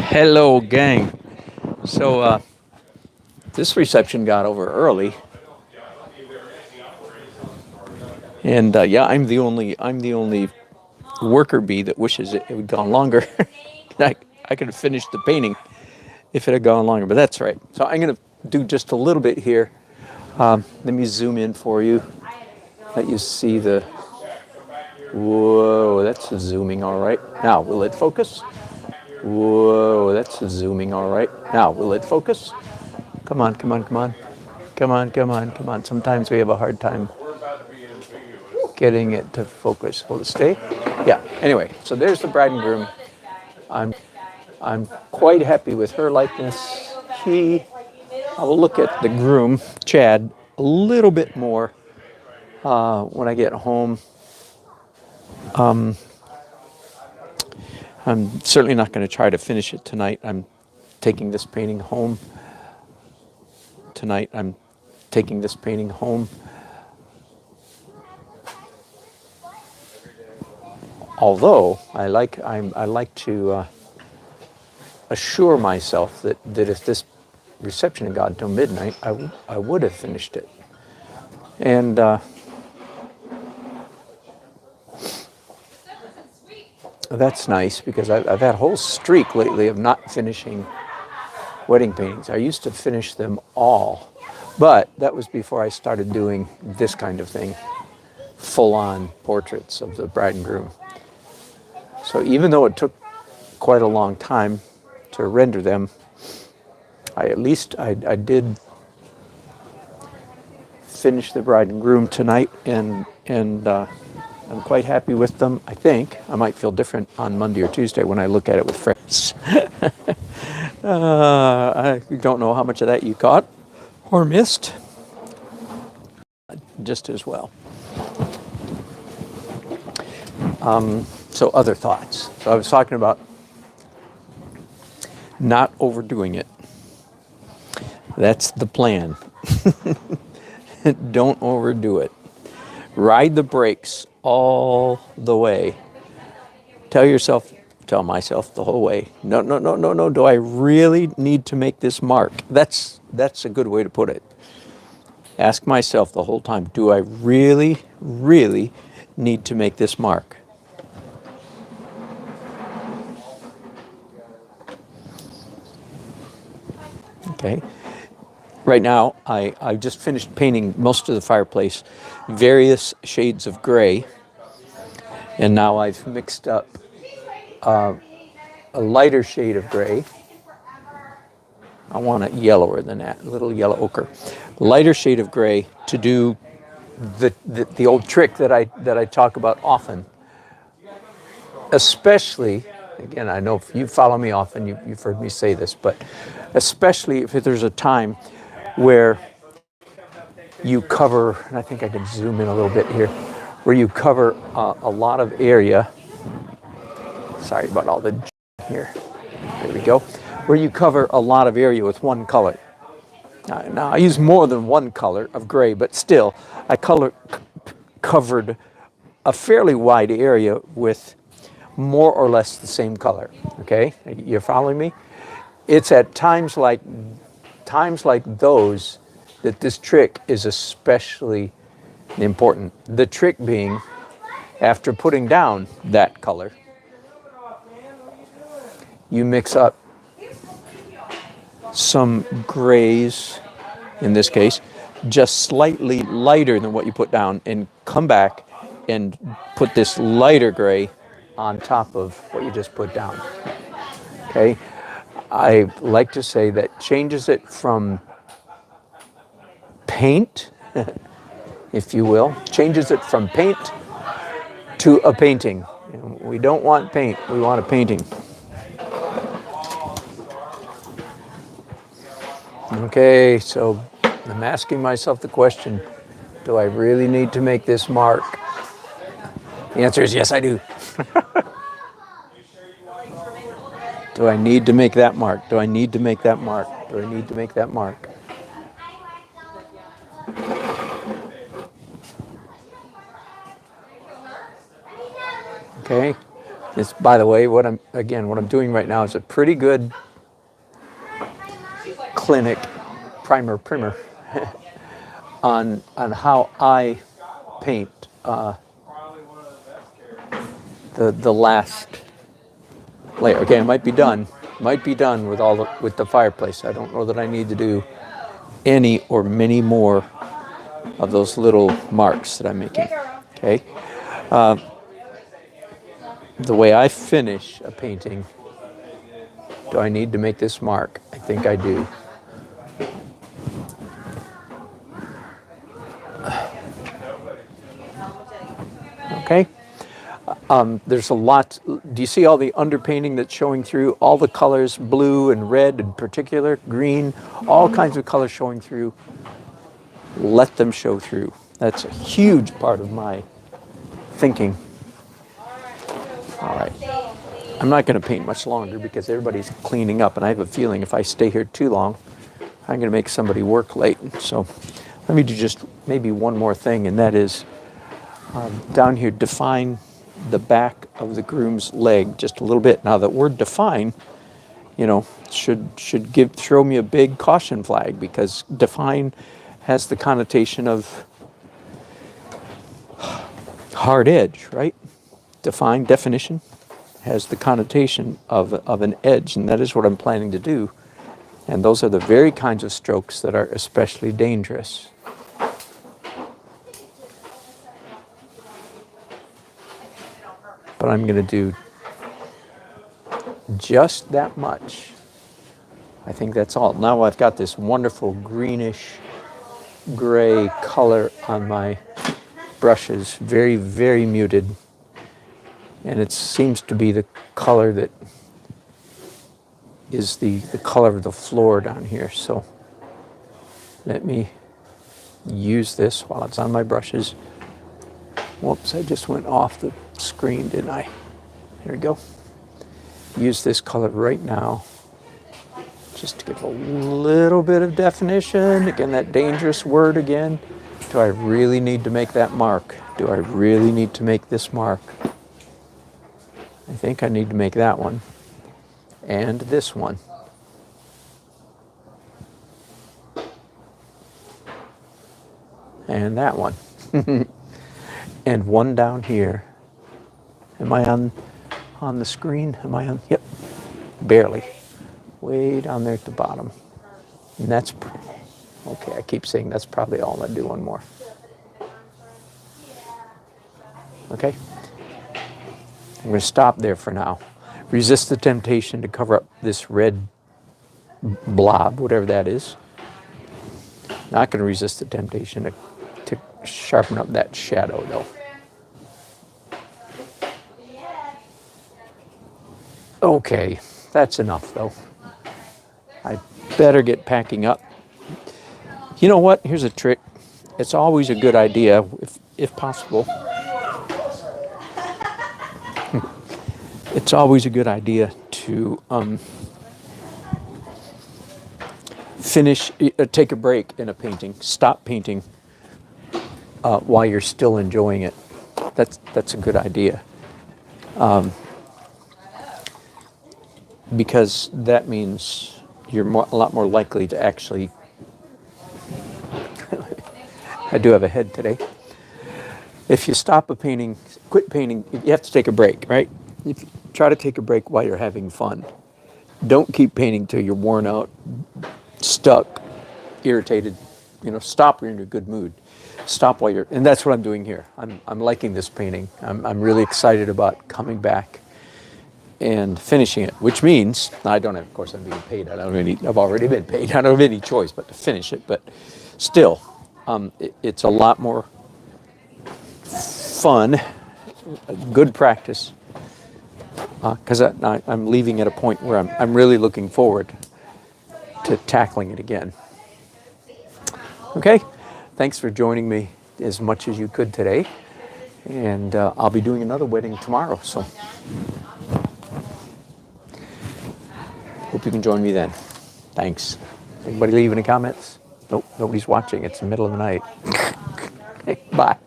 Hello, gang. So this reception got over early, and yeah, I'm the only worker bee that wishes it had gone longer. I, I could have finished the painting if it had gone longer, but that's right. So I'm gonna do just a little bit here. Let me zoom in for you. Let you see the. Whoa, that's zooming all right. Now, will it focus? Whoa, that's zooming all right. Now, will it focus? Come on, come on, come on. Come on, come on, come on. Sometimes we have a hard time getting it to focus. Will it stay? Yeah. Anyway, so there's the bride and groom. I'm I'm quite happy with her likeness. I will look at the groom, Chad, a little bit more when I get home. I'm certainly not going to try to finish it tonight. I'm taking this painting home tonight. I'm taking this painting home. Although I like to assure myself that if this reception had gone till midnight, I would have finished it. And that's nice because I've had a whole streak lately of not finishing wedding paintings. I used to finish them all, but that was before I started doing this kind of thing, full-on portraits of the bride and groom. So even though it took quite a long time to render them, I did finish the bride and groom tonight, and I'm quite happy with them. I think I might feel different on Monday or Tuesday when I look at it with friends. I don't know how much of that you caught or missed, just as well. So other thoughts. So I was talking about not overdoing it. That's the plan. Don't overdo it. Ride the brakes all the way. Tell myself the whole way, no, no, no, no, no, do I really need to make this mark? That's a good way to put it. Ask myself the whole time, do I really, really need to make this mark? Okay. Right now, I just finished painting most of the fireplace, various shades of gray, and now I've mixed up a lighter shade of gray. I want it yellower than that, a little yellow ochre. Lighter shade of gray to do the old trick that I talk about often. Especially, again, I know if you follow me often, you've heard me say this, but especially if there's a time where you cover, and I think I can zoom in a little bit here, where you cover a lot of area. Sorry about all the here. There we go. Where you cover a lot of area with one color. Now I use more than one color of gray, but still, I covered a fairly wide area with more or less the same color. Okay, you're following me? It's at times like those that this trick is especially important. The trick being, after putting down that color, you mix up some grays, in this case, just slightly lighter than what you put down, and come back and put this lighter gray on top of what you just put down. Okay? I like to say that changes it from paint, if you will, changes it from paint to a painting. We don't want paint, we want a painting. Okay, so I'm asking myself the question, do I really need to make this mark? The answer is yes, I do. Do I need to make that mark? Do I need to make that mark? Do I need to make that mark? Okay, This, by the way, what I'm doing right now is a pretty good clinic primer on how I paint the last layer. Again, it might be done with the fireplace. I don't know that I need to do any or many more of those little marks that I'm making. Okay. The way I finish a painting, do I need to make this mark? I think I do. Okay. There's a lot. Do you see all the underpainting that's showing through? All the colors, blue and red in particular, green, all kinds of colors showing through. Let them show through. That's a huge part of my thinking. All right. I'm not going to paint much longer because everybody's cleaning up, and I have a feeling if I stay here too long, I'm going to make somebody work late. So let me do just maybe one more thing, and that is down here, define the back of the groom's leg just a little bit. Now, the word define, should throw me a big caution flag, because define has the connotation of hard edge, right? Definition has the connotation of an edge, and that is what I'm planning to do. And those are the very kinds of strokes that are especially dangerous. But I'm going to do just that much. I think that's all. Now I've got this wonderful greenish gray color on my brushes, very, very muted. And it seems to be the color that is the color of the floor down here. So let me use this while it's on my brushes. Whoops, I just went off the screen, didn't I? Here we go. Use this color right now just to give a little bit of definition. Again, that dangerous word again. Do I really need to make that mark? Do I really need to make this mark? I think I need to make that one and this one. And that one. And one down here. Am I on the screen? Am I on? Yep. Barely. Way down there at the bottom. And that's, okay, I keep saying that's probably all. I'll do one more. Okay? I'm going to stop there for now. Resist the temptation to cover up this red blob, whatever that is. Not going to resist the temptation to sharpen up that shadow, though. Okay, that's enough, though. I better get packing up. You know what? Here's a trick. It's always a good idea, if possible. It's always a good idea to take a break in a painting, stop painting while you're still enjoying it. That's a good idea. Because that means you're a lot more likely to actually. I do have a head today. If you stop a painting, quit painting, you have to take a break, right? If you try to take a break while you're having fun. Don't keep painting till you're worn out, stuck, irritated. Stop when you're in a good mood. Stop while you're, and that's what I'm doing here. I'm liking this painting. I'm really excited about coming back and finishing it, which means I don't have, of course, I'm being paid. I've already been paid. I don't have any choice but to finish it. But still, it's a lot more fun, good practice, because I'm leaving at a point where I'm really looking forward to tackling it again. Okay, thanks for joining me as much as you could today, and I'll be doing another wedding tomorrow, so hope you can join me then. Thanks. Anybody leave any comments? Nope, nobody's watching. It's the middle of the night. Bye.